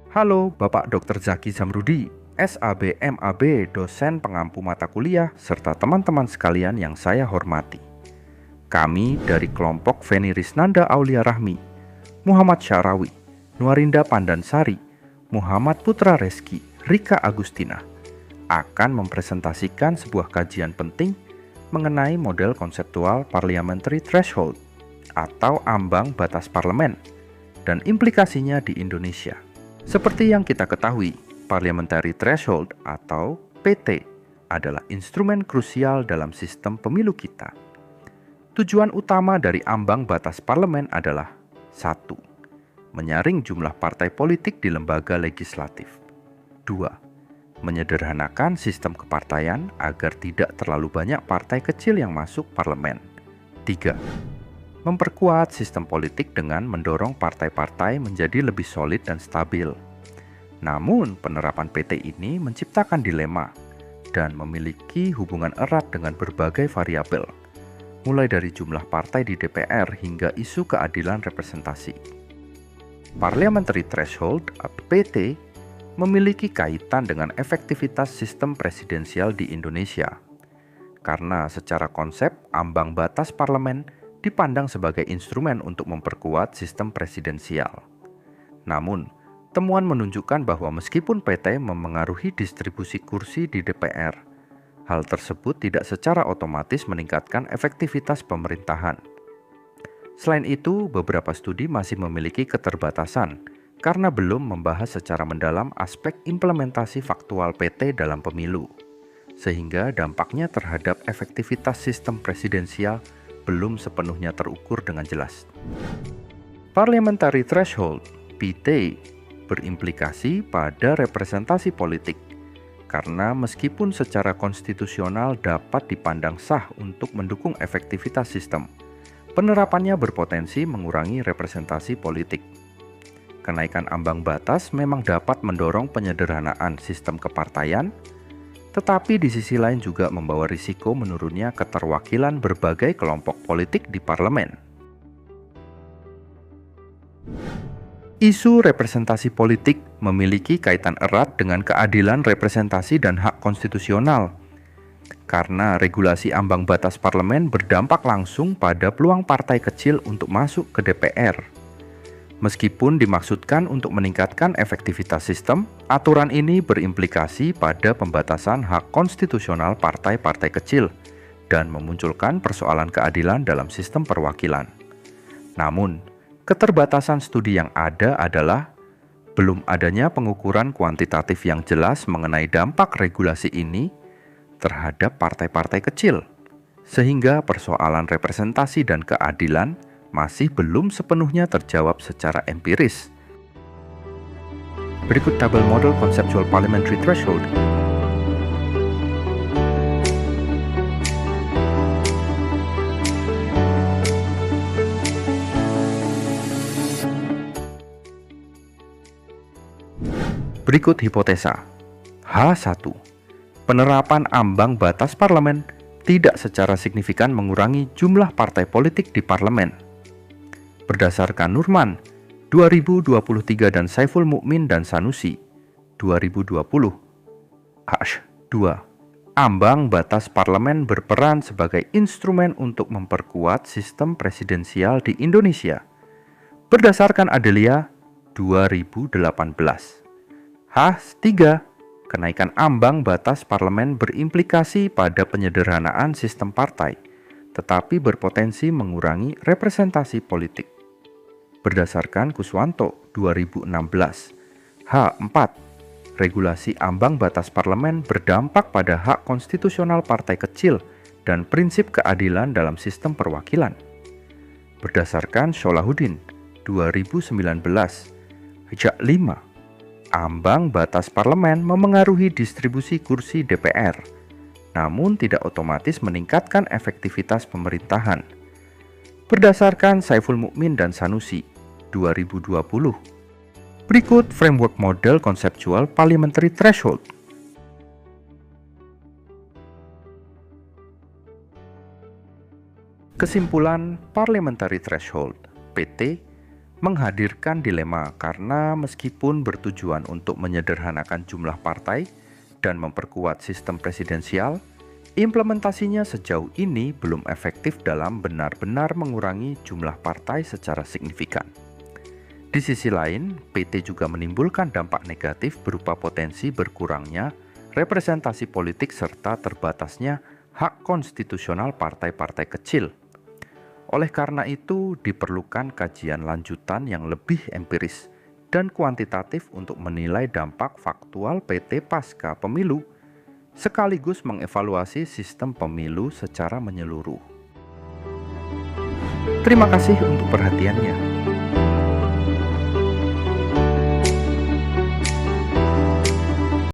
Halo, Bapak Dr. Zaki Zamrudi, SAB MAB, dosen pengampu mata kuliah, serta teman-teman sekalian yang saya hormati. Kami dari kelompok Feni Risnanda Aulia Rahmi, Muhammad Syarawi, Nuarinda Pandansari, Muhammad Putra Reski, Rika Agustina, akan mempresentasikan sebuah kajian penting mengenai model konseptual parliamentary threshold atau ambang batas parlemen dan implikasinya di Indonesia. Seperti yang kita ketahui, Parliamentary Threshold atau PT adalah instrumen krusial dalam sistem pemilu kita. Tujuan utama dari ambang batas parlemen adalah 1. Menyaring jumlah partai politik di lembaga legislatif. 2. Menyederhanakan sistem kepartaian agar tidak terlalu banyak partai kecil yang masuk parlemen. 3. Memperkuat sistem politik dengan mendorong partai-partai menjadi lebih solid dan stabil. Namun, penerapan PT ini menciptakan dilema dan memiliki hubungan erat dengan berbagai variabel, mulai dari jumlah partai di DPR hingga isu keadilan representasi. Parliamentary Threshold atau PT memiliki kaitan dengan efektivitas sistem presidensial di Indonesia, karena secara konsep ambang batas parlemen dipandang sebagai instrumen untuk memperkuat sistem presidensial. Namun, temuan menunjukkan bahwa meskipun PT memengaruhi distribusi kursi di DPR, hal tersebut tidak secara otomatis meningkatkan efektivitas pemerintahan. Selain itu, beberapa studi masih memiliki keterbatasan karena belum membahas secara mendalam aspek implementasi faktual PT dalam pemilu, sehingga dampaknya terhadap efektivitas sistem presidensial belum sepenuhnya terukur dengan jelas. Parliamentary Threshold (PT) berimplikasi pada representasi politik, karena meskipun secara konstitusional dapat dipandang sah untuk mendukung efektivitas sistem, penerapannya berpotensi mengurangi representasi politik. Kenaikan ambang batas memang dapat mendorong penyederhanaan sistem kepartaian, tetapi di sisi lain juga membawa risiko menurunnya keterwakilan berbagai kelompok politik di parlemen. Isu representasi politik memiliki kaitan erat dengan keadilan representasi dan hak konstitusional, karena regulasi ambang batas parlemen berdampak langsung pada peluang partai kecil untuk masuk ke DPR. Meskipun dimaksudkan untuk meningkatkan efektivitas sistem, aturan ini berimplikasi pada pembatasan hak konstitusional partai-partai kecil dan memunculkan persoalan keadilan dalam sistem perwakilan. Namun, keterbatasan studi yang ada adalah belum adanya pengukuran kuantitatif yang jelas mengenai dampak regulasi ini terhadap partai-partai kecil, sehingga persoalan representasi dan keadilan masih belum sepenuhnya terjawab secara empiris. Berikut tabel model konseptual parliamentary threshold. Berikut hipotesa. H1. Penerapan ambang batas parlemen tidak secara signifikan mengurangi jumlah partai politik di parlemen. Berdasarkan Nurman 2023 dan Saiful Mukmin dan Sanusi 2020. H2. Ambang batas parlemen berperan sebagai instrumen untuk memperkuat sistem presidensial di Indonesia. Berdasarkan Adelia 2018. H3. Kenaikan ambang batas parlemen berimplikasi pada penyederhanaan sistem partai, tetapi berpotensi mengurangi representasi politik. Berdasarkan Kuswanto 2016. H4. Regulasi ambang batas parlemen berdampak pada hak konstitusional partai kecil dan prinsip keadilan dalam sistem perwakilan. Berdasarkan Solahuddin 2019. H5. Ambang batas parlemen memengaruhi distribusi kursi DPR, namun tidak otomatis meningkatkan efektivitas pemerintahan. Berdasarkan Saiful Mukmin dan Sanusi 2020. Berikut framework model konseptual parliamentary threshold. Kesimpulan parliamentary threshold (PT) menghadirkan dilema karena meskipun bertujuan untuk menyederhanakan jumlah partai dan memperkuat sistem presidensial, implementasinya sejauh ini belum efektif dalam benar-benar mengurangi jumlah partai secara signifikan. Di sisi lain, PT juga menimbulkan dampak negatif berupa potensi berkurangnya representasi politik serta terbatasnya hak konstitusional partai-partai kecil. Oleh karena itu, diperlukan kajian lanjutan yang lebih empiris dan kuantitatif untuk menilai dampak faktual PT pasca pemilu, sekaligus mengevaluasi sistem pemilu secara menyeluruh. Terima kasih untuk perhatiannya.